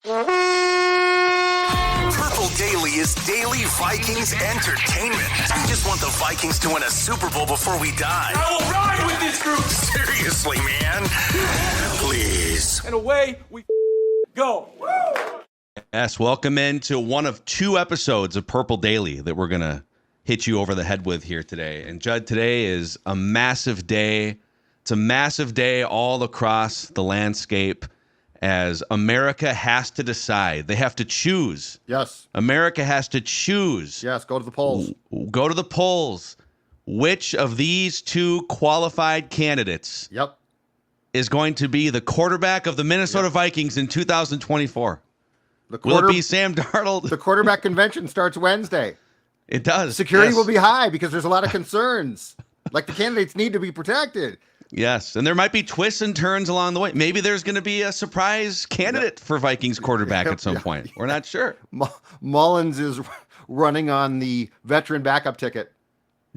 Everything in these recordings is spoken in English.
Purple Daily is daily Vikings entertainment. We just want the Vikings to win a Super Bowl before we die. I will ride with this group. Seriously, man. Please. And away we go. Yes, welcome into one of two episodes of Purple Daily that we're going to hit you over the head with here today. And Judd, today is a massive day. It's a massive day all across the landscape as America has to decide. They have to choose. Yes. America has to choose. Yes, go to the polls. Go to the polls. Which of these two qualified candidates is going to be the quarterback of the Minnesota Vikings in 2024? Will it be Sam Darnold? The quarterback convention starts Wednesday. It does. Security will be high because there's a lot of concerns. Like the candidates need to be protected. Yes, and there might be twists and turns along the way. Maybe there's going to be a surprise candidate for Vikings quarterback at some point. We're not sure. Mullins is running on the veteran backup ticket.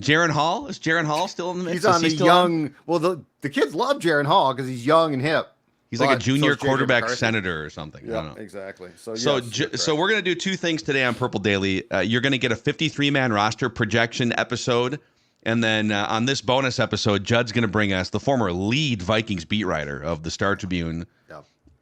Jaron Hall? Is Jaron Hall still in the mix? He's on the young. Well, the kids love Jaron Hall because he's young and hip. He's like a junior quarterback senator or something. Yeah, I don't know. Exactly. So we're going to do two things today on Purple Daily. You're going to get a 53-man roster projection episode. And then on this bonus episode, Judd's going to bring us the former lead Vikings beat writer of the Star Tribune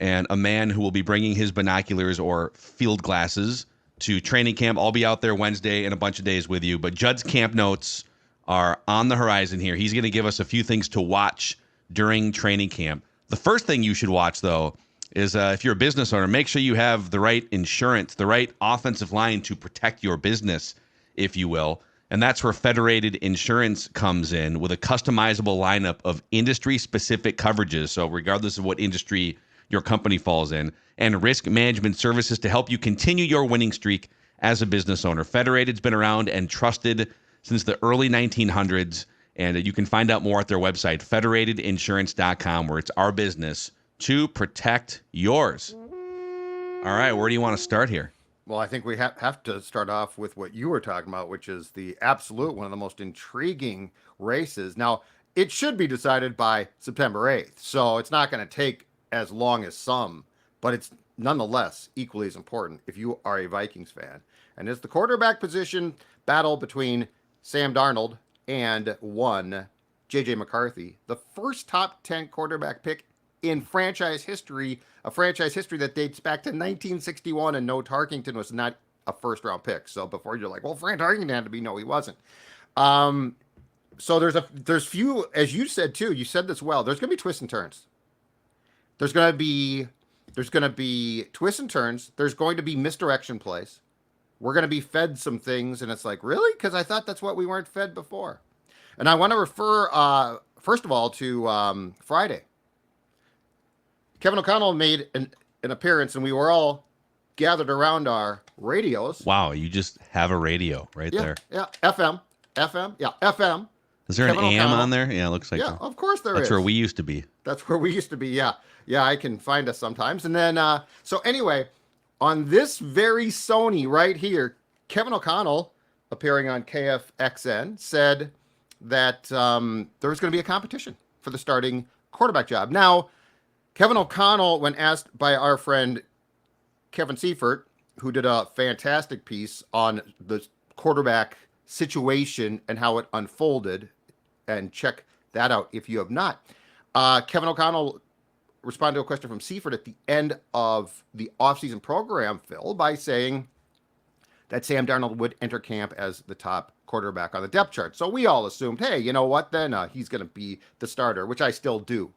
and a man who will be bringing his binoculars or field glasses to training camp. I'll be out there Wednesday and a bunch of days with you. But Judd's camp notes are on the horizon here. He's going to give us a few things to watch during training camp. The first thing you should watch, though, is if you're a business owner, make sure you have the right insurance, the right offensive line to protect your business, if you will. And that's where Federated Insurance comes in with a customizable lineup of industry-specific coverages. So regardless of what industry your company falls in, and risk management services to help you continue your winning streak as a business owner. Federated's been around and trusted since the early 1900s. And you can find out more at their website, federatedinsurance.com, where it's our business to protect yours. All right, where do you want to start here? Well, I think we have to start off with what you were talking about, which is the absolute one of the most intriguing races. Now, it should be decided by September 8th, so it's not going to take as long as some, but it's nonetheless equally as important if you are a Vikings fan. And it's the quarterback position battle between Sam Darnold and one JJ McCarthy, the first top 10 quarterback pick in franchise history, a franchise history that dates back to 1961, and no, Tarkington was not a first-round pick. So before you're like, well, Fran Tarkington had to be, no, he wasn't. So there's few, as you said too, you said this well, there's going to be twists and turns. There's going to be twists and turns. There's going to be misdirection plays. We're going to be fed some things, and it's like, really? Because I thought that's what we weren't fed before. And I want to refer, first of all, to Friday. Kevin O'Connell made an appearance, and we were all gathered around our radios. Wow, you just have a radio there. Yeah, FM. Is there Kevin an AM O'Connell on there? Yeah, it looks like Yeah, of course there is. That's where we used to be. That's where we used to be, yeah. Yeah, I can find us sometimes. And then, so anyway, on this very Sony right here, Kevin O'Connell, appearing on KFXN, said that there was going to be a competition for the starting quarterback job. Now, Kevin O'Connell, when asked by our friend Kevin Seifert, who did a fantastic piece on the quarterback situation and how it unfolded, and check that out if you have not. Kevin O'Connell responded to a question from Seifert at the end of the offseason program, Phil, by saying that Sam Darnold would enter camp as the top quarterback on the depth chart. So we all assumed, hey, you know what, then he's going to be the starter, which I still do.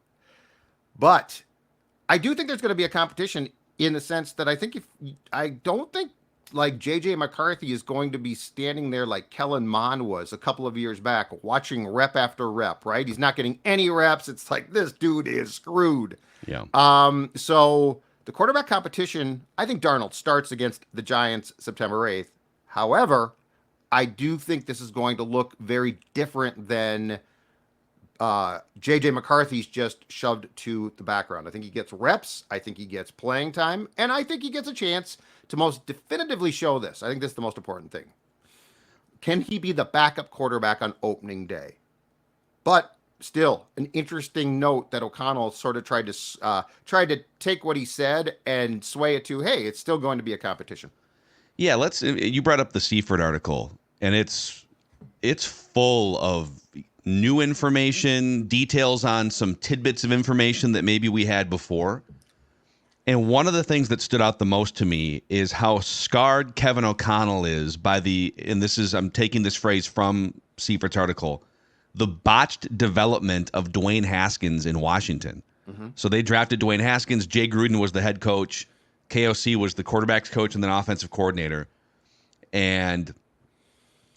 But I do think there's going to be a competition in the sense that I don't think like JJ McCarthy is going to be standing there like Kellen Mond was a couple of years back, watching rep after rep, right? He's not getting any reps. It's like, this dude is screwed. Yeah. So the quarterback competition, I think Darnold starts against the Giants September 8th. However, I do think this is going to look very different than JJ McCarthy's just shoved to the background. I think he gets reps. I think he gets playing time. And I think he gets a chance to most definitively show this. I think this is the most important thing. Can he be the backup quarterback on opening day? But still an interesting note that O'Connell sort of tried to take what he said and sway it to, hey, it's still going to be a competition. Yeah, you brought up the Seifert article, and it's full of new information, details on some tidbits of information that maybe we had before. And one of the things that stood out the most to me is how scarred Kevin O'Connell is I'm taking this phrase from Seifert's article, the botched development of Dwayne Haskins in Washington. Mm-hmm. So they drafted Dwayne Haskins. Jay Gruden was the head coach. KOC was the quarterback's coach and then offensive coordinator. And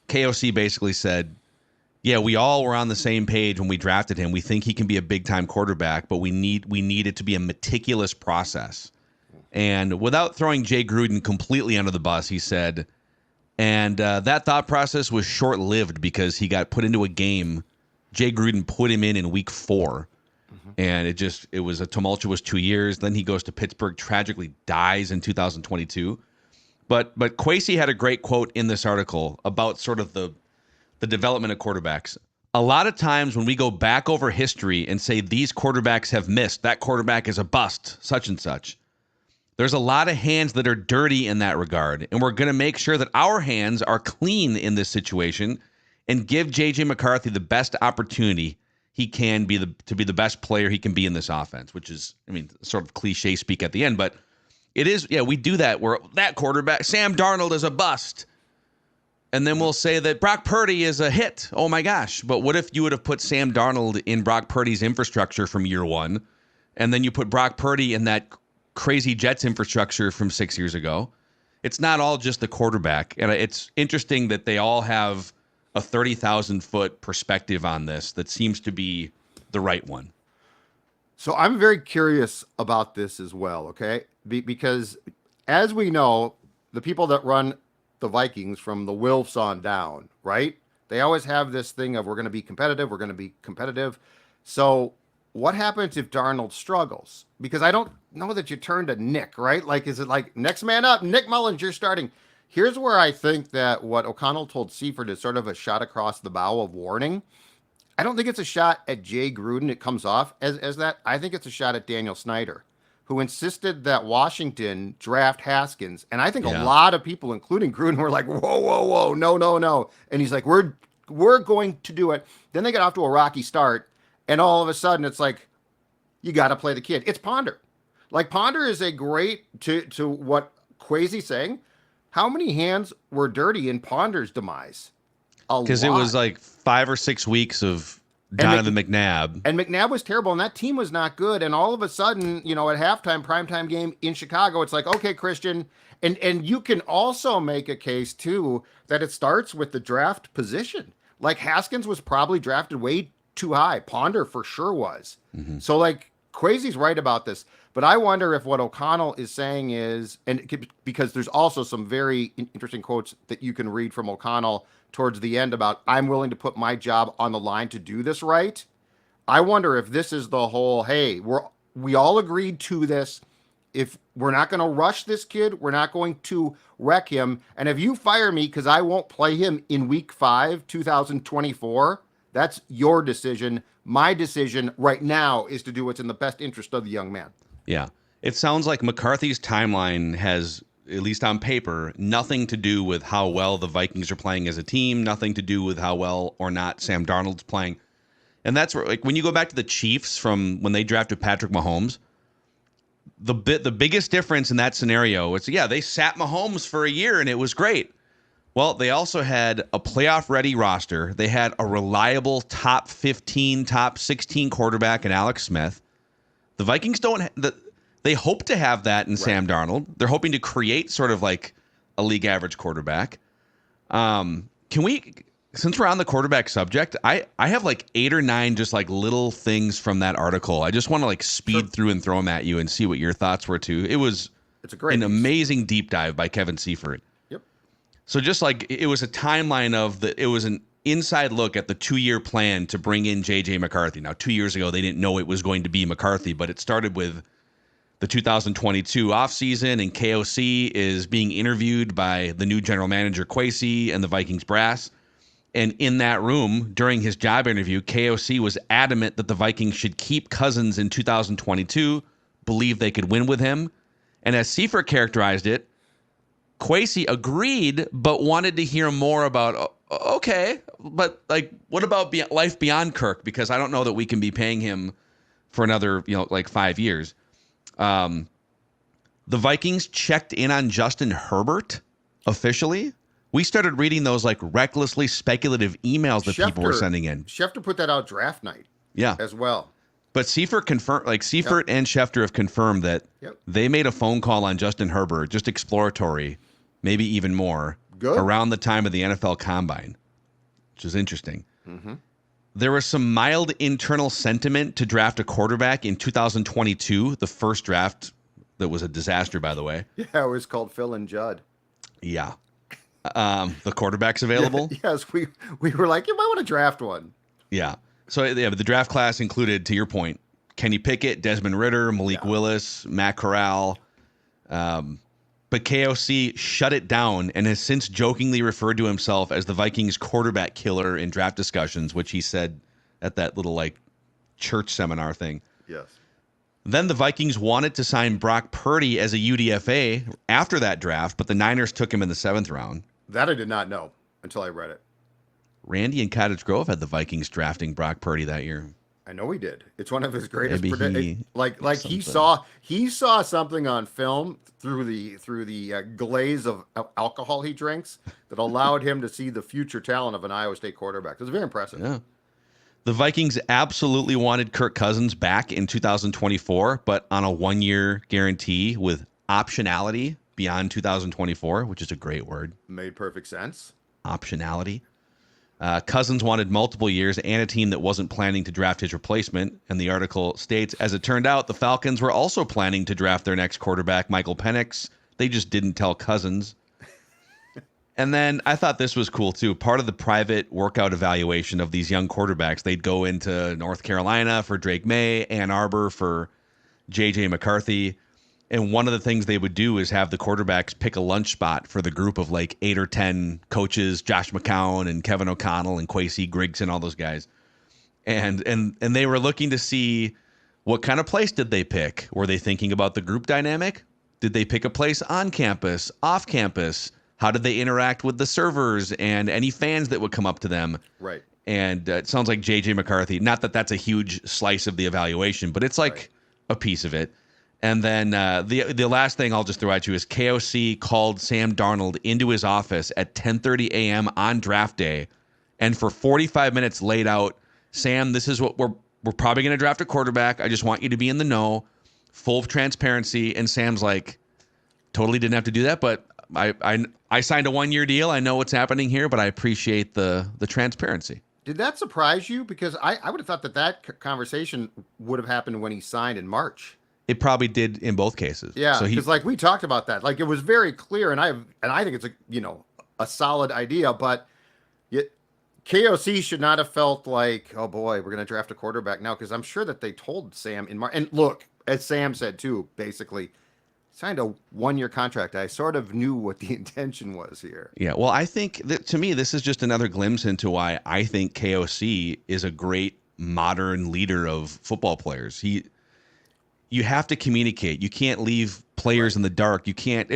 KOC basically said, yeah, we all were on the same page when we drafted him. We think he can be a big-time quarterback, but we need it to be a meticulous process. And without throwing Jay Gruden completely under the bus, he said, and that thought process was short-lived because he got put into a game. Jay Gruden put him in week 4. Mm-hmm. And it was a tumultuous 2 years. Then he goes to Pittsburgh, tragically dies in 2022. But Kwesi had a great quote in this article about sort of the development of quarterbacks. A lot of times when we go back over history and say these quarterbacks have missed, that quarterback is a bust, such and such, there's a lot of hands that are dirty in that regard. And we're going to make sure that our hands are clean in this situation and give JJ McCarthy the best opportunity he can be to be the best player he can be in this offense, which is, sort of cliche speak at the end, but it is, we do that where that quarterback, Sam Darnold, is a bust. And then we'll say that Brock Purdy is a hit. Oh, my gosh. But what if you would have put Sam Darnold in Brock Purdy's infrastructure from year 1, and then you put Brock Purdy in that crazy Jets infrastructure from 6 years ago? It's not all just the quarterback. And it's interesting that they all have a 30,000-foot perspective on this that seems to be the right one. So I'm very curious about this as well, okay? Because as we know, the people that run the Vikings from the Wilfs on down, right? They always have this thing of we're going to be competitive. So what happens if Darnold struggles? Because I don't know that you turn to Nick, right? Like, is it like next man up, Nick Mullins, you're starting? Here's where I think that what O'Connell told Seifert is sort of a shot across the bow of warning. I don't think it's a shot at Jay Gruden. It comes off as that. I think it's a shot at Daniel Snyder, who insisted that Washington draft Haskins. And I think a lot of people, including Gruden, were like, whoa, no. And he's like, we're going to do it. Then they got off to a rocky start. And all of a sudden it's like, you got to play the kid. It's Ponder. Like, Ponder is a great, to what Kwesi's saying, how many hands were dirty in Ponder's demise? Because it was like 5 or 6 weeks of Donovan McNabb. And McNabb was terrible, and that team was not good. And all of a sudden, at halftime, primetime game in Chicago, it's like, okay, Christian. And you can also make a case, too, that it starts with the draft position. Like, Haskins was probably drafted way too high. Ponder for sure was. Mm-hmm. So, like, Kwesi's right about this. But I wonder if what O'Connell is saying is, because there's also some very interesting quotes that you can read from O'Connell towards the end about, I'm willing to put my job on the line to do this right. I wonder if this is the whole, hey, we all agreed to this. If we're not going to rush this kid, we're not going to wreck him. And if you fire me because I won't play him in week 5, 2024, that's your decision. My decision right now is to do what's in the best interest of the young man. Yeah. It sounds like McCarthy's timeline has, at least on paper, nothing to do with how well the Vikings are playing as a team, nothing to do with how well or not Sam Darnold's playing. And that's where, like, when you go back to the Chiefs from when they drafted Patrick Mahomes, the biggest difference in that scenario is, they sat Mahomes for a year and it was great. Well, they also had a playoff-ready roster. They had a reliable top 15, top 16 quarterback in Alex Smith. The Vikings they hope to have that in Sam Darnold. They're hoping to create sort of like a league average quarterback. Can we, since we're on the quarterback subject, I have like 8 or 9 just like little things from that article. I just want to like speed through and throw them at you and see what your thoughts were too. It's an amazing deep dive by Kevin Seifert. Yep. So just like it was a timeline it was an inside look at the 2-year plan to bring in JJ McCarthy. Now, 2 years ago, they didn't know it was going to be McCarthy, but it started with the 2022 offseason, and KOC is being interviewed by the new general manager, Kwesi, and the Vikings brass. And in that room, during his job interview, KOC was adamant that the Vikings should keep Cousins in 2022, believe they could win with him. And as Seifert characterized it, Kwesi agreed, but wanted to hear more about, okay, but like, what about life beyond Kirk? Because I don't know that we can be paying him for another, like 5 years. The Vikings checked in on Justin Herbert officially. We started reading those like recklessly speculative emails that people were sending in. Schefter put that out draft night. Yeah. As well. But Seifert confirmed, Seifert and Schefter have confirmed that they made a phone call on Justin Herbert, just exploratory, maybe even more, around the time of the NFL Combine, which is interesting. Mm-hmm. There was some mild internal sentiment to draft a quarterback in 2022, the first draft that was a disaster, by the way. Yeah, it was called Phil and Judd. Yeah. The quarterback's available? Yes, we were like, you might want to draft one. Yeah. So yeah, but the draft class included, to your point, Kenny Pickett, Desmond Ridder, Malik Willis, Matt Corral. But KOC shut it down and has since jokingly referred to himself as the Vikings quarterback killer in draft discussions, which he said at that little like church seminar thing. Yes. Then the Vikings wanted to sign Brock Purdy as a UDFA after that draft, but the Niners took him in the 7th round. That I did not know until I read it. Randy and Cottage Grove had the Vikings drafting Brock Purdy that year. I know he did. It's one of his greatest. He saw something on film through the glaze of alcohol he drinks that allowed him to see the future talent of an Iowa State quarterback. It was very impressive. Yeah. The Vikings absolutely wanted Kirk Cousins back in 2024, but on a 1-year guarantee with optionality beyond 2024, which is a great word. Made perfect sense. Optionality. Cousins wanted multiple years and a team that wasn't planning to draft his replacement. And the article states, as it turned out, the Falcons were also planning to draft their next quarterback, Michael Penix. They just didn't tell Cousins. And then I thought this was cool, too. Part of the private workout evaluation of these young quarterbacks, they'd go into North Carolina for Drake May, Ann Arbor for JJ McCarthy. And one of the things they would do is have the quarterbacks pick a lunch spot for the group of like 8 or 10 coaches, Josh McCown and Kevin O'Connell and Kwesi Grigson, all those guys. And they were looking to see what kind of place did they pick? Were they thinking about the group dynamic? Did they pick a place on campus, off campus? How did they interact with the servers and any fans that would come up to them? Right. And it sounds like JJ McCarthy, not that that's a huge slice of the evaluation, but it's like a piece of it. And then the last thing I'll just throw at you is KOC called Sam Darnold into his office at 10:30 a.m. on draft day, and for 45 minutes laid out, Sam, this is what we're probably going to draft a quarterback. I just want you to be in the know, full of transparency. And Sam's like, totally didn't have to do that, but I signed a 1-year deal. I know what's happening here, but I appreciate the transparency. Did that surprise you? Because I would have thought that conversation would have happened when he signed in March. It probably did in both cases. Yeah, because like we talked about that, like it was very clear, and I think it's a solid idea, but KOC should not have felt like, oh boy, we're going to draft a quarterback now, because I'm sure that they told Sam in March. And look, as Sam said too, basically signed a 1-year contract. I sort of knew what the intention was here. Yeah, well, I think that to me this is just another glimpse into why I think KOC is a great modern leader of football players. You have to communicate. You can't leave players in the dark. You can't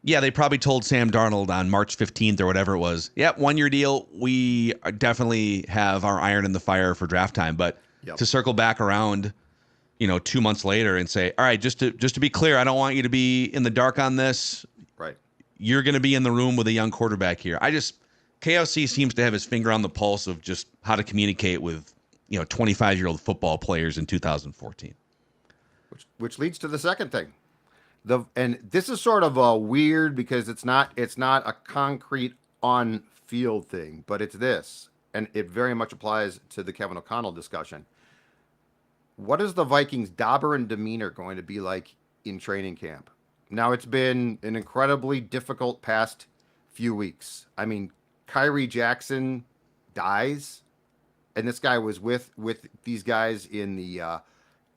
they probably told Sam Darnold on March 15th or whatever it was. Yep, 1-year deal. We definitely have our iron in the fire for draft time. But to circle back around, 2 months later and say, all right, just to be clear, I don't want you to be in the dark on this. Right. You're going to be in the room with a young quarterback here. KOC seems to have his finger on the pulse of just how to communicate with, 25-year-old football players in 2014. Which leads to the second thing. And this is sort of a weird, because it's not a concrete on field thing, but it's this, and it very much applies to the Kevin O'Connell discussion. What is the Vikings' dauber and demeanor going to be like in training camp? Now, it's been an incredibly difficult past few weeks. I mean, Kyrie Jackson dies, and this guy was with these guys in the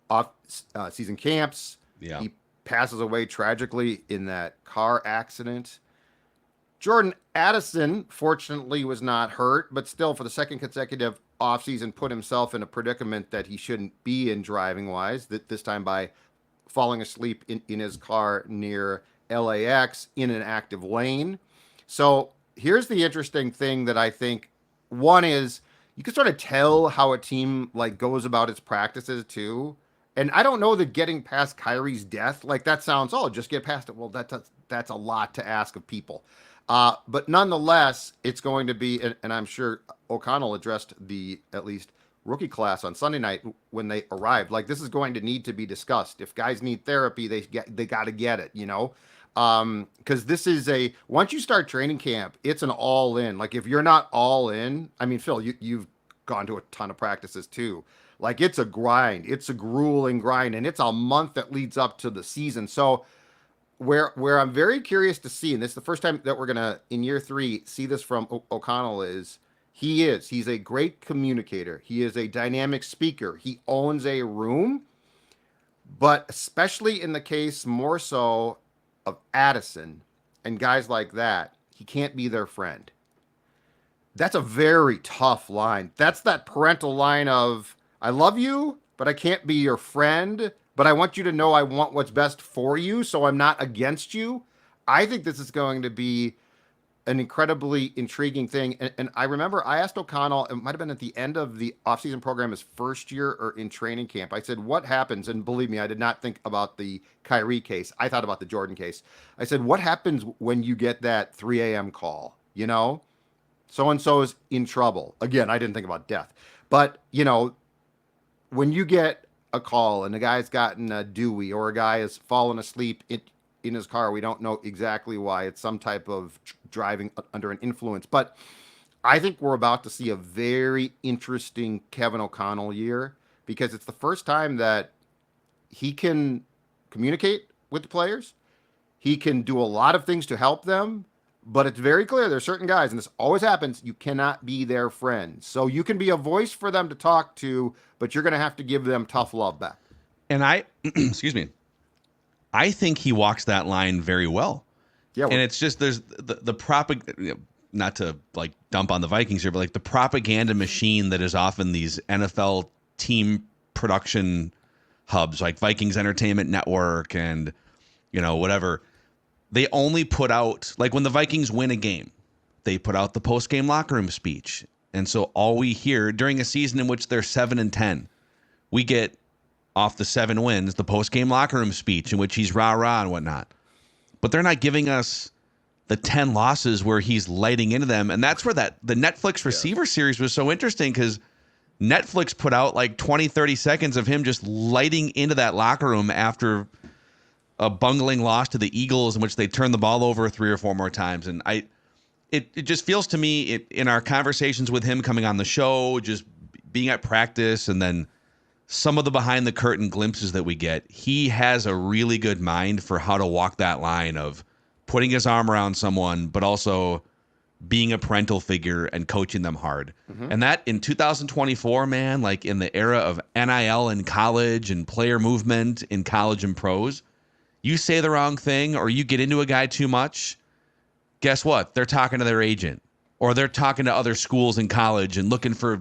off-season camps. Yeah. He passes away tragically in that car accident. Jordan Addison, fortunately, was not hurt, but still, for the second consecutive offseason, put himself in a predicament that he shouldn't be in driving-wise, this time by falling asleep in his car near LAX in an active lane. So here's the interesting thing that I think. One is you can sort of tell how a team like goes about its practices too. And I don't know that getting past Kyrie's death, like that sounds, oh, just get past it. Well, that's a lot to ask of people. But nonetheless, it's going to be, and I'm sure O'Connell addressed the at least rookie class on Sunday night when they arrived. Like this is going to need to be discussed. If guys need therapy, they got to get it, you know, because this is once you start training camp, it's an all in. Like if you're not all in, I mean, Phil, you've gone to a ton of practices too. Like it's a grind, it's a grueling grind, and it's a month that leads up to the season. So where I'm very curious to see, and this is the first time that we're gonna in year 3 see this from O'Connell, is he's a great communicator. He is a dynamic speaker. He owns a room, but especially in the case more so of Addison and guys like that, he can't be their friend. That's a very tough line. That's that parental line of, I love you, but I can't be your friend, but I want you to know I want what's best for you, so I'm not against you. I think this is going to be an incredibly intriguing thing. And I remember I asked O'Connell, it might have been at the end of the offseason program, his first year or in training camp. I said, what happens? And believe me, I did not think about the Kyrie case. I thought about the Jordan case. I said, what happens when you get that 3 a.m. call? You know, so-and-so is in trouble. Again, I didn't think about death. But, you know, when you get a call and a guy's gotten a Dewey or a guy has fallen asleep in his car, we don't know exactly why. It's some type of driving under an influence. But I think we're about to see a very interesting Kevin O'Connell year because it's the first time that he can communicate with the players. He can do a lot of things to help them, but it's very clear there's certain guys, and this always happens, you cannot be their friend. So you can be a voice for them to talk to, but you're going to have to give them tough love back. And excuse me, I think he walks that line very well. Yeah, and it's just there's the propaganda, not to like dump on the Vikings here, but like the propaganda machine that is often these NFL team production hubs like Vikings Entertainment Network and, you know, whatever. They only put out, like when the Vikings win a game, they put out the post-game locker room speech. And so all we hear during a season in which they're 7-10, we get off the 7 wins, the post-game locker room speech in which he's rah-rah and whatnot. But they're not giving us the 10 losses where he's lighting into them. And that's where the Netflix receiver series was so interesting because Netflix put out like 20, 30 seconds of him just lighting into that locker room after a bungling loss to the Eagles in which they turned the ball over 3 or 4 more times. And it just feels to me in our conversations with him coming on the show, just being at practice, and then some of the behind the curtain glimpses that we get, he has a really good mind for how to walk that line of putting his arm around someone, but also being a parental figure and coaching them hard. Mm-hmm. And that in 2024, man, like in the era of NIL in college and player movement in college and pros, you say the wrong thing or you get into a guy too much, guess what? They're talking to their agent or they're talking to other schools in college and looking for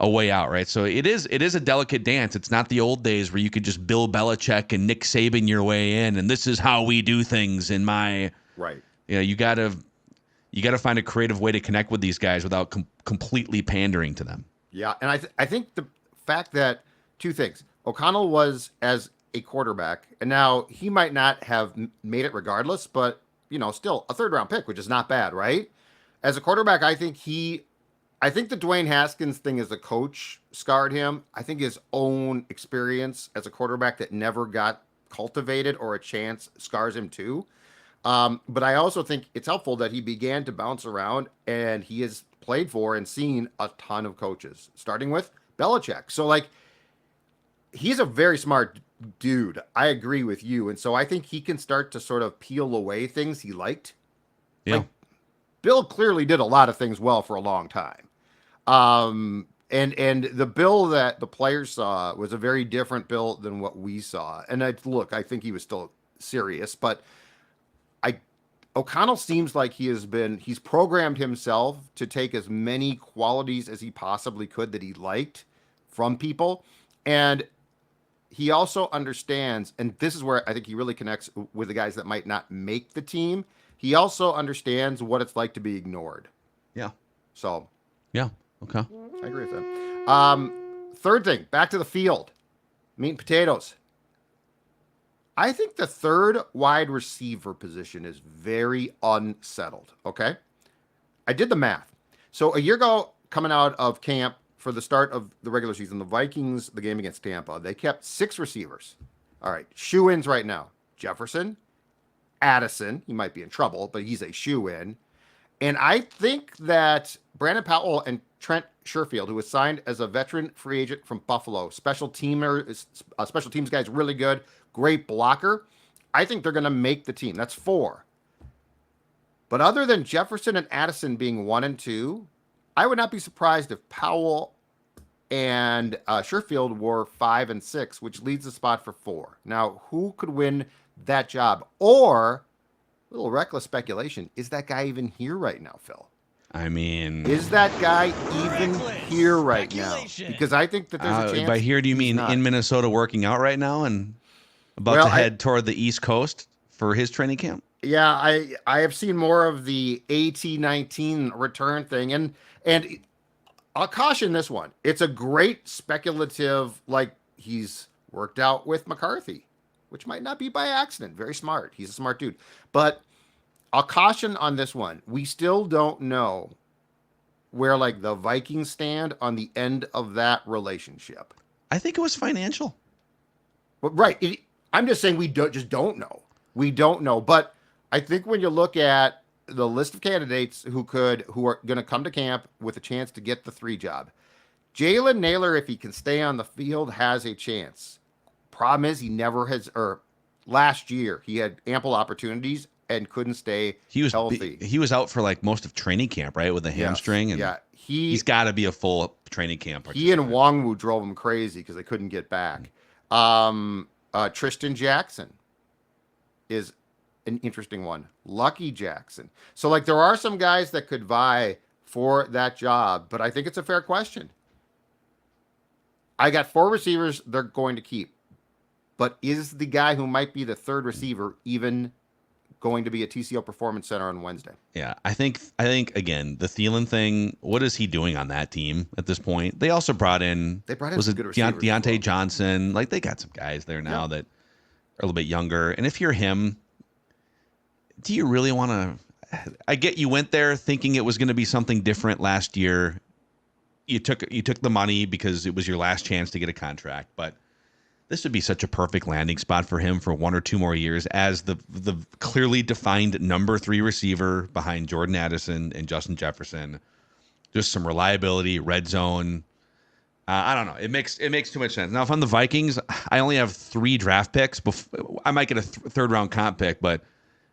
a way out, right? So it is a delicate dance. It's not the old days where you could just Bill Belichick and Nick Saban your way in, and this is how we do things in my right. You know, you gotta find a creative way to connect with these guys without completely pandering to them. Yeah, and I think the fact that 2 things. O'Connell was as a quarterback, and now he might not have made it regardless, but you know, still a 3rd round pick, which is not bad, right? As a quarterback, I think the Dwayne Haskins thing as a coach scarred him. I think his own experience as a quarterback that never got cultivated or a chance scars him too. But I also think it's helpful that he began to bounce around and he has played for and seen a ton of coaches, starting with Belichick. So like, he's a very smart dude. I agree with you. And so I think he can start to sort of peel away things he liked. Yeah. Like, Bill clearly did a lot of things well for a long time. And the Bill that the players saw was a very different Bill than what we saw. And I think he was still serious, but O'Connell seems like he's programmed himself to take as many qualities as he possibly could that he liked from people. And he also understands, and this is where I think he really connects with the guys that might not make the team. He also understands what it's like to be ignored. Yeah. So. Yeah. Okay. I agree with that. Third thing, back to the field. Meat and potatoes. I think the third wide receiver position is very unsettled. Okay. I did the math. So a year ago, coming out of camp for the start of the regular season, the Vikings, the game against Tampa, they kept 6 receivers. All right. Shoe-ins right now. Jefferson, Addison. He might be in trouble, but he's a shoe-in. And I think that Brandon Powell and Trent Sherfield, who was signed as a veteran free agent from Buffalo, special teams guy's really good, great blocker. I think they're going to make the team. That's 4. But other than Jefferson and Addison being 1 and 2, I would not be surprised if Powell and Sherfield were 5 and 6, which leaves a spot for 4. Now, who could win that job? Or, a little reckless speculation, is that guy even here right now, Phil? I mean, is that guy even here right now? Because I think that there's a chance. By here, do you mean not. in Minnesota working out right now and about to head toward the East Coast for his training camp? Yeah, I have seen more of the AT-19 return thing, and I'll caution this one. It's a great speculative, like he's worked out with McCarthy, which might not be by accident. Very smart. He's a smart dude. But I'll caution on this one. We still don't know where like the Vikings stand on the end of that relationship. I think it was financial. But right. I'm just saying we don't know. We don't know. But I think when you look at the list of candidates who are going to come to camp with a chance to get the 3 job, Jalen Naylor, if he can stay on the field, has a chance. Problem is he never has, or last year he had ample opportunities and couldn't stay healthy. He was out for like most of training camp, right, with a hamstring. And yeah, he's got to be a full training camp. He and Wongwu drove him crazy because they couldn't get back. Tristan Jackson is an interesting one. Lucky Jackson. So like there are some guys that could vie for that job, but I think it's a fair question. I got 4 receivers they're going to keep, but is the guy who might be the 3rd receiver even going to be a TCO Performance Center on Wednesday? Yeah, I think again, the Thielen thing, what is he doing on that team at this point? They also brought in some good receivers. Deontay Johnson. Like they got some guys there now that are a little bit younger. And if you're him, do you really want to? I get you went there thinking it was going to be something different last year. You took the money because it was your last chance to get a contract, but this would be such a perfect landing spot for him for 1 or 2 more years as the clearly defined number 3 receiver behind Jordan Addison and Justin Jefferson. Just some reliability, red zone. I don't know. It makes too much sense. Now, if I'm the Vikings, I only have 3 draft picks. I might get a 3rd round comp pick, but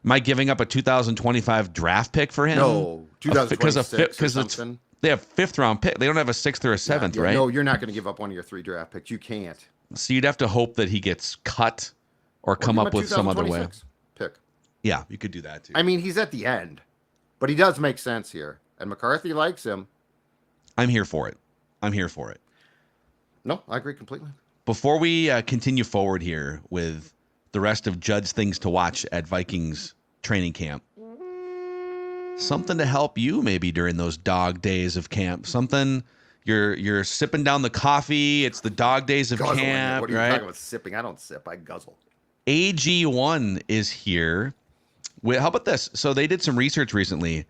am I giving up a 2025 draft pick for him? No, 2026 because they have 5th round pick. They don't have a 6th or a 7th, right? No, you're not going to give up one of your 3 draft picks. You can't. So you'd have to hope that he gets cut or come up with some other way. Pick. Yeah, you could do that too. I mean, he's at the end, but he does make sense here. And McCarthy likes him. I'm here for it. No, I agree completely. Before we continue forward here with the rest of Judd's things to watch at Vikings training camp, something to help you maybe during those dog days of camp. Something you're sipping down the coffee. It's the dog days of camp, what are you right? talking about sipping? I don't sip. I guzzle. AG1 is here. How about this? So they did some research recently,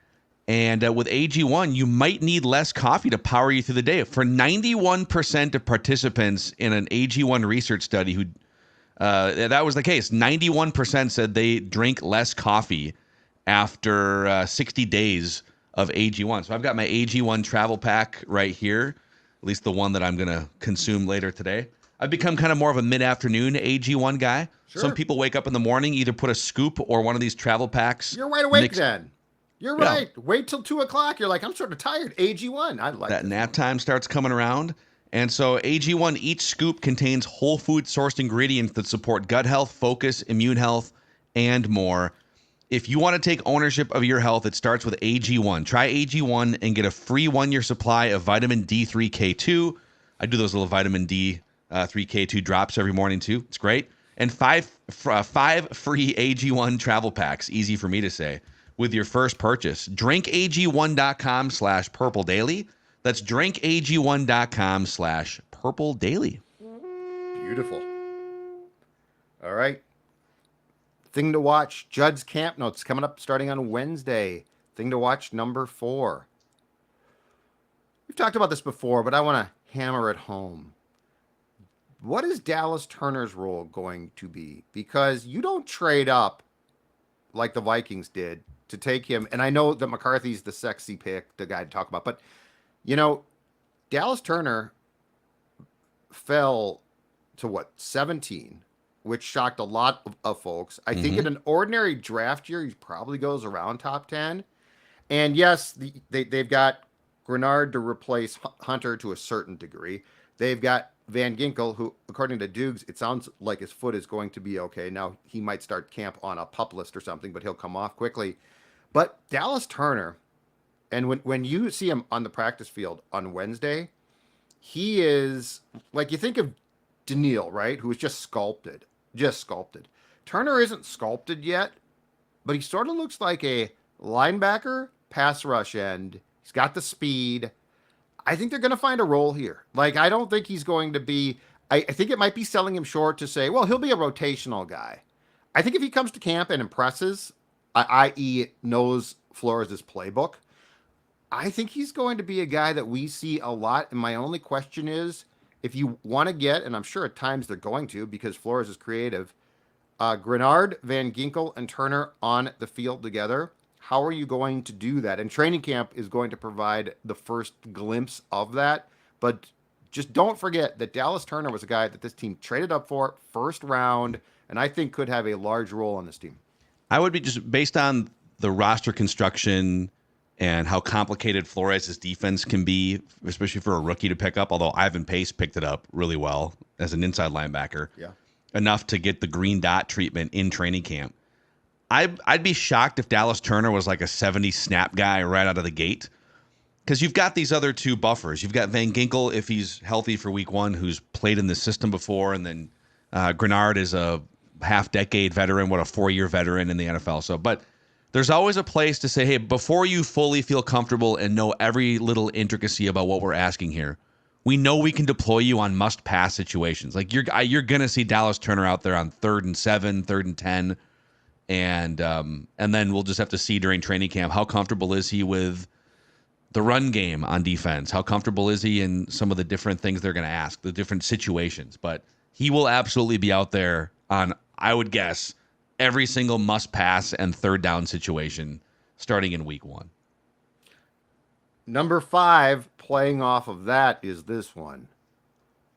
and with AG1, you might need less coffee to power you through the day. For 91% of participants in an AG1 research study, who that was the case. 91% said they drink less coffee after 60 days of AG1. So I've got my AG1 travel pack right here, at least the one that I'm going to consume later today. I've become kind of more of a mid-afternoon AG1 guy. Sure. Some people wake up in the morning, either put a scoop or one of these travel packs. You're wide awake then. You're right. Wait till 2 o'clock. You're like, I'm sort of tired. AG1. I like that. Nap time starts coming around. And so AG1, each scoop contains whole food sourced ingredients that support gut health, focus, immune health, and more. If you want to take ownership of your health, it starts with AG1. Try AG1 and get a free 1-year supply of vitamin D3K2. I do those little vitamin D3K2 drops every morning too. It's great. And five free AG1 travel packs. Easy for me to say. With your first purchase. drinkag1.com/purple daily. That's drinkag1.com/purple daily. Beautiful. All right. Thing to watch, Judd's camp notes coming up starting on Wednesday. Thing to watch number 4. We've talked about this before, but I want to hammer it home. What is Dallas Turner's role going to be? Because you don't trade up like the Vikings did to take him. And I know that McCarthy's the sexy pick, the guy to talk about. But, Dallas Turner fell to 17, which shocked a lot of folks. I think in an ordinary draft year, he probably goes around top 10. And yes, they've got Grenard to replace Hunter to a certain degree. They've got Van Ginkel, who, according to Dukes, it sounds like his foot is going to be okay. Now, he might start camp on a pup list or something, but he'll come off quickly. But Dallas Turner, and when you see him on the practice field on Wednesday, he is, like, you think of Daniil, right, who is just sculpted. Turner isn't sculpted yet, but he sort of looks like a linebacker, pass rush end. He's got the speed. I think they're going to find a role here. Like, I don't think he's going to be, I think it might be selling him short to say, well, he'll be a rotational guy. I think if he comes to camp and impresses, i.e. knows Flores' playbook, I think he's going to be a guy that we see a lot. And my only question is, if you want to get, and I'm sure at times they're going to because Flores is creative, Grenard, Van Ginkel, and Turner on the field together, how are you going to do that? And training camp is going to provide the first glimpse of that. But just don't forget that Dallas Turner was a guy that this team traded up for, first round, and I think could have a large role on this team. I would be just based on the roster construction and how complicated Flores' defense can be, especially for a rookie to pick up, although Ivan Pace picked it up really well as an inside linebacker. Yeah. Enough to get the green dot treatment in training camp. I'd be shocked if Dallas Turner was like a 70 snap guy right out of the gate, because you've got these other two buffers. You've got Van Ginkel, if he's healthy for week 1, who's played in the system before, and then Grenard is a half-decade veteran, a 4-year veteran in the NFL. So, but there's always a place to say, hey, before you fully feel comfortable and know every little intricacy about what we're asking here, we know we can deploy you on must-pass situations. Like you're going to see Dallas Turner out there on 3rd and 7, 3rd and 10, and then we'll just have to see during training camp how comfortable is he with the run game on defense. How comfortable is he in some of the different things they're going to ask, the different situations? But he will absolutely be out there on, I would guess, every single must-pass and 3rd down situation starting in week 1. Number 5, playing off of that, is this one.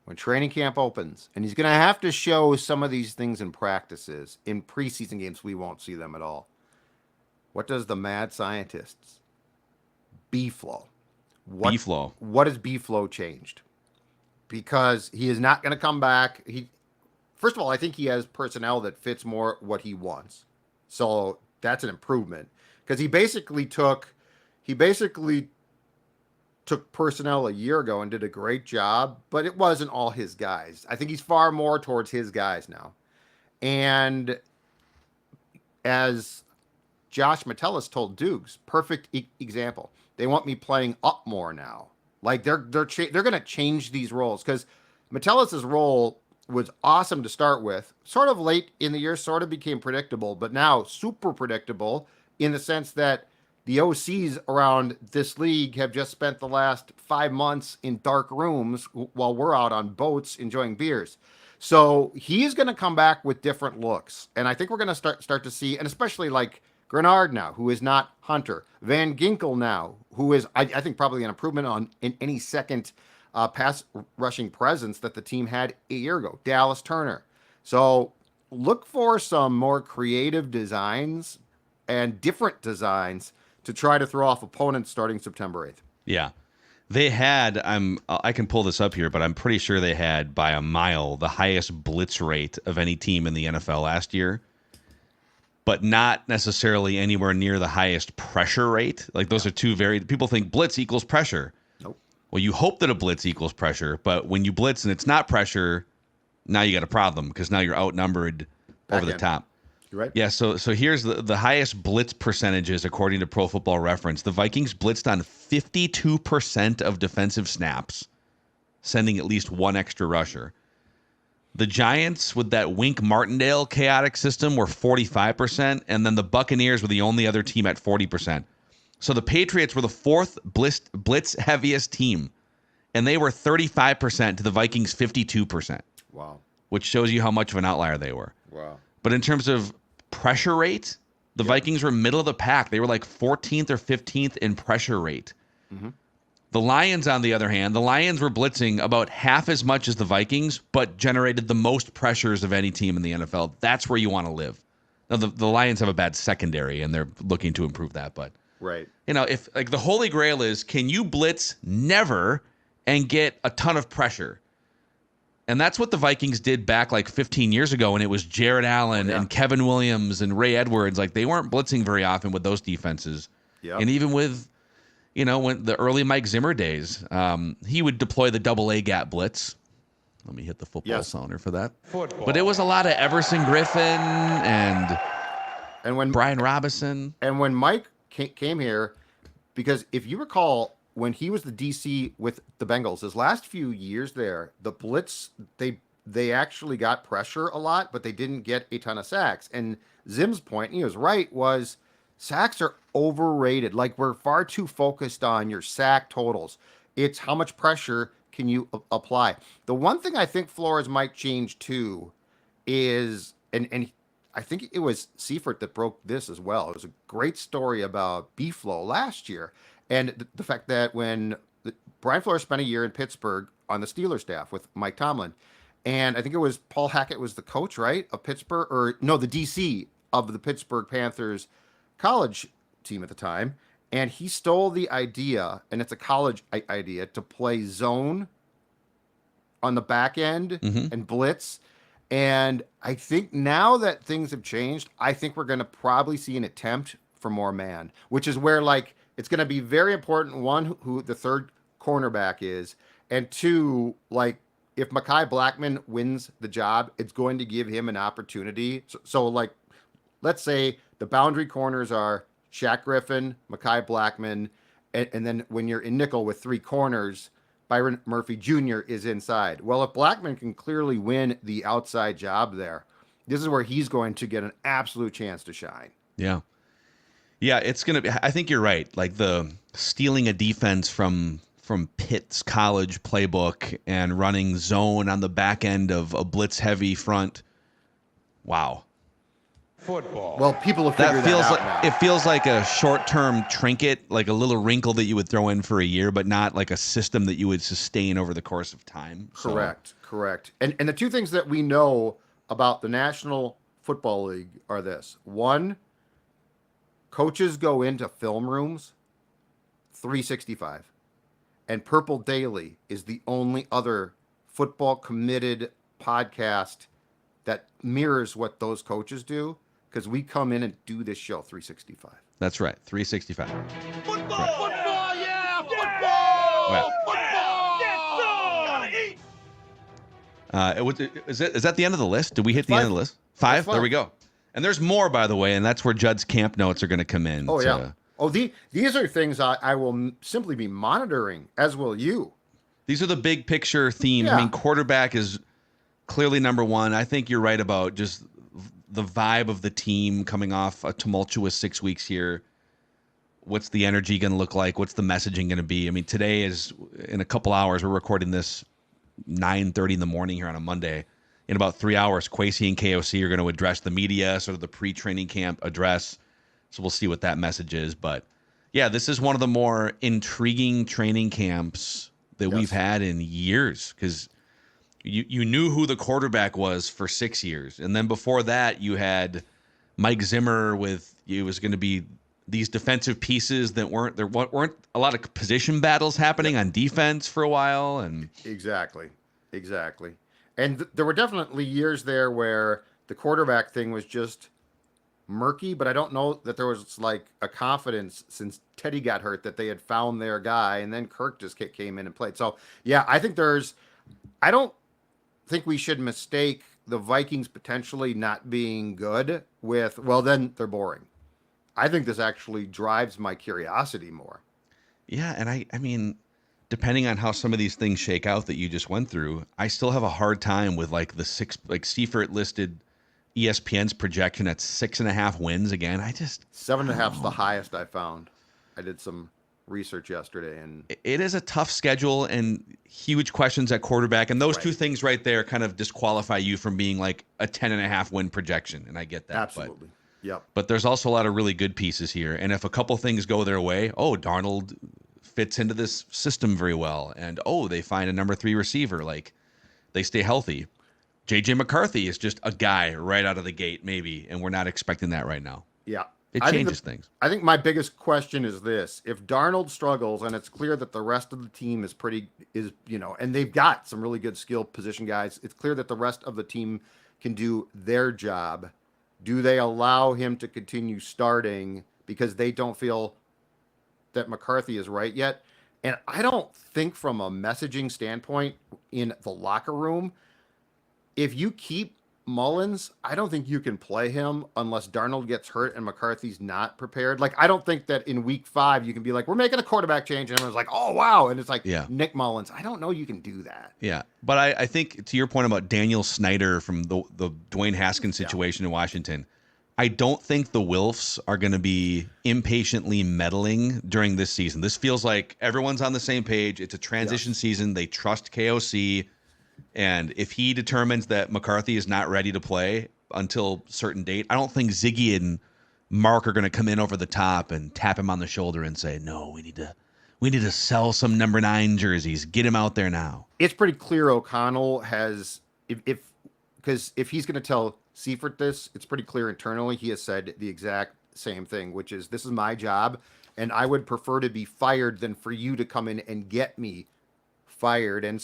When training camp opens, and he's going to have to show some of these things in practices. In preseason games, we won't see them at all. What does the mad scientists? B-flow. B-flow. What has B-flow changed? Because he is not going to come back. First of all, I think he has personnel that fits more what he wants. So that's an improvement. Because he basically took personnel a year ago and did a great job, but it wasn't all his guys. I think he's far more towards his guys now. And as Josh Metellus told Dukes, perfect example. They want me playing up more now. Like they're going to change these roles, because Metellus' role was awesome to start with. Sort of late in the year, sort of became predictable, but now super predictable in the sense that the OCs around this league have just spent the last 5 months in dark rooms while we're out on boats enjoying beers. So he's going to come back with different looks. And I think we're going to start to see, and especially like Grenard now, who is not Hunter. Van Ginkel now, who is, I think, probably an improvement on in any second pass rushing presence that the team had a year ago. Dallas Turner. So look for some more creative designs and different designs to try to throw off opponents starting September 8th. Yeah. They had, I can pull this up here, but I'm pretty sure they had by a mile the highest blitz rate of any team in the NFL last year. but not necessarily anywhere near the highest pressure rate. Like those are two people think blitz equals pressure. Nope. Well, you hope that a blitz equals pressure, but when you blitz and it's not pressure, now you got a problem because now you're outnumbered over the top. You're right. Yeah, so here's the highest blitz percentages according to Pro Football Reference. The Vikings blitzed on 52% of defensive snaps, sending at least one extra rusher. The Giants, with that Wink Martindale chaotic system, were 45%, and then the Buccaneers were the only other team at 40%. So the Patriots were the fourth blitz heaviest team, and they were 35% to the Vikings' 52%. Wow. Which shows you how much of an outlier they were. Wow. But in terms of pressure rate, the Vikings were middle of the pack. They were like 14th or 15th in pressure rate. Mm-hmm. The Lions, on the other hand, the Lions were blitzing about half as much as the Vikings, but generated the most pressures of any team in the NFL. That's where you want to live. Now, the Lions have a bad secondary, and they're looking to improve that. But, right. If like the holy grail is, can you blitz never and get a ton of pressure? And that's what the Vikings did back like 15 years ago, and it was Jared Allen and Kevin Williams and Ray Edwards. Like, they weren't blitzing very often with those defenses. Yep. And even with, when the early Mike Zimmer days, he would deploy the double A gap blitz. Let me hit the football sounder for that. Football. But it was a lot of Everson Griffin and when Brian Robinson. And when Mike came here, because if you recall, when he was the DC with the Bengals, his last few years there, the blitz, they actually got pressure a lot, but they didn't get a ton of sacks. And Zim's point, and he was right, was sacks are overrated. Like, we're far too focused on your sack totals. It's how much pressure can you apply. The one thing I think Flores might change too is, and I think it was Seifert that broke this as well. It was a great story about B-Flow last year. And the fact that when Brian Flores spent a year in Pittsburgh on the Steelers staff with Mike Tomlin, and I think it was Paul Hackett was the coach, right, of Pittsburgh, or no, the DC of the Pittsburgh Panthers college team at the time, and he stole the idea, and it's a college idea, to play zone on the back end and blitz. And I think now that things have changed, I think we're going to probably see an attempt for more man, which is where, like, it's going to be very important, one, who the third cornerback is, and two, like, if Mekhi Blackmon wins the job, it's going to give him an opportunity. So like, let's say the boundary corners are Shaq Griffin, Mekhi Blackmon, and then when you're in nickel with three corners, Byron Murphy Jr. is inside. Well, if Blackmon can clearly win the outside job there, this is where he's going to get an absolute chance to shine. Yeah. Yeah, it's going to be, I think you're right. Like the stealing a defense from Pitt's college playbook and running zone on the back end of a blitz heavy front. Wow. Football. Well, people have figured that out now. It feels like a short-term trinket, like a little wrinkle that you would throw in for a year, but not like a system that you would sustain over the course of time. Correct. And the two things that we know about the National Football League are this. One, coaches go into film rooms 365. And Purple Daily is the only other football committed podcast that mirrors what those coaches do, because we come in and do this show 365. That's right, 365. Football! Right. Football! Yeah! Football! Well, Football! Is that the end of the list? Did we hit the end of the list? 5? There we go. And there's more, by the way, and that's where Judd's camp notes are going to come in. Oh, yeah. These are things I will simply be monitoring, as will you. These are the big picture themes. Yeah. I mean, quarterback is clearly number one. I think you're right about just the vibe of the team coming off a tumultuous 6 weeks here. What's the energy going to look like? What's the messaging going to be? I mean, today is in a couple hours. We're recording this 9:30 in the morning here on a Monday. In about 3 hours, Kwesi and KOC are going to address the media, sort of the pre-training camp address. So we'll see what that message is. But yeah, this is one of the more intriguing training camps that we've had in years, because you knew who the quarterback was for 6 years. And then before that, you had Mike Zimmer with, it was going to be these defensive pieces that weren't a lot of position battles happening on defense for a while. And Exactly. And there were definitely years there where the quarterback thing was just murky, but I don't know that there was like a confidence since Teddy got hurt that they had found their guy, and then Kirk just came in and played. So yeah, I don't think we should mistake the Vikings potentially not being good with, well, then they're boring. I think this actually drives my curiosity more. Yeah, and I mean, depending on how some of these things shake out that you just went through, I still have a hard time with like the Seifert listed ESPN's projection at 6.5 wins again. 7.5 is the highest I found. I did some research yesterday, and it is a tough schedule and huge questions at quarterback, and those Right. two things right there kind of disqualify you from being like a 10.5 win projection, and I get that. absolutely. Yep. But there's also a lot of really good pieces here, and if a couple things go their way, Darnold fits into this system very well, and they find a number 3 receiver, like they stay healthy. JJ McCarthy is just a guy right out of the gate, maybe, and we're not expecting that right now. Yeah. It changes things. I think my biggest question is this. If Darnold struggles, and it's clear that the rest of the team is and they've got some really good skill position guys, it's clear that the rest of the team can do their job. Do they allow him to continue starting because they don't feel that McCarthy is right yet? And I don't think from a messaging standpoint in the locker room, if you keep Mullins, I don't think you can play him unless Darnold gets hurt and McCarthy's not prepared. Like, I don't think that in week 5 you can be like, we're making a quarterback change, and everyone's like, oh, wow. And it's like, Nick Mullins. I don't know you can do that. Yeah. But I think to your point about Daniel Snyder from the Dwayne Haskins situation in Washington, I don't think the Wilfs are going to be impatiently meddling during this season. This feels like everyone's on the same page. It's a transition season. They trust KOC. And if he determines that McCarthy is not ready to play until a certain date, I don't think Ziggy and Mark are going to come in over the top and tap him on the shoulder and say, no, we need to sell some number 9 jerseys. Get him out there now. It's pretty clear O'Connell has, because if he's going to tell Seifert this, it's pretty clear internally he has said the exact same thing, which is, this is my job, and I would prefer to be fired than for you to come in and get me fired. And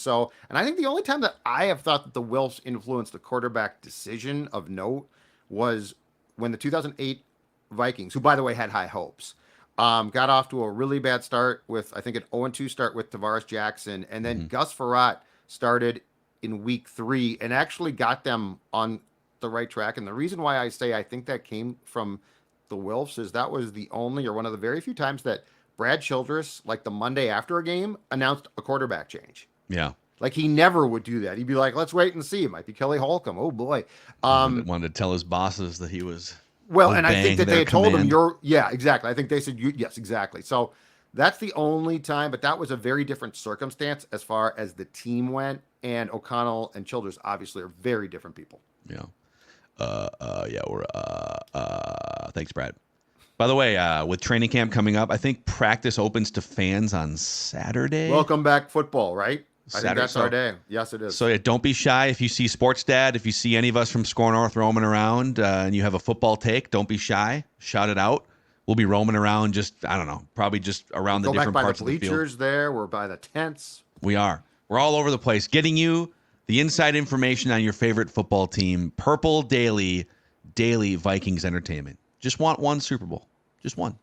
I think the only time that I have thought that the Wilfs influenced the quarterback decision of note was when the 2008 Vikings, who by the way had high hopes, got off to a really bad start with, I think, an 0-2 start with Tavares Jackson, and then Gus Frerotte started in week 3 and actually got them on the right track. And the reason why I say I think that came from the Wilfs is that was the only, or one of the very few times that Brad Childress, like the Monday after a game, announced a quarterback change. Yeah. Like, he never would do that. He'd be like, let's wait and see. It might be Kelly Holcomb. Oh, boy. Wanted to tell his bosses that he was and I think that they had told him, command. yeah, exactly. I think they said, yes, exactly. So that's the only time, but that was a very different circumstance as far as the team went. And O'Connell and Childress obviously are very different people. Yeah. Thanks, Brad. By the way, with training camp coming up, I think practice opens to fans on Saturday. Welcome back football, right? I think that's so, our day. Yes, it is. So yeah, don't be shy. If you see Sports Dad, if you see any of us from Score North roaming around and you have a football take, don't be shy. Shout it out. We'll be roaming around probably just around the different parts of the field. Go back by the bleachers there. We're by the tents. We are. We're all over the place, getting you the inside information on your favorite football team. Purple Daily Vikings Entertainment. Just want one Super Bowl. Just one.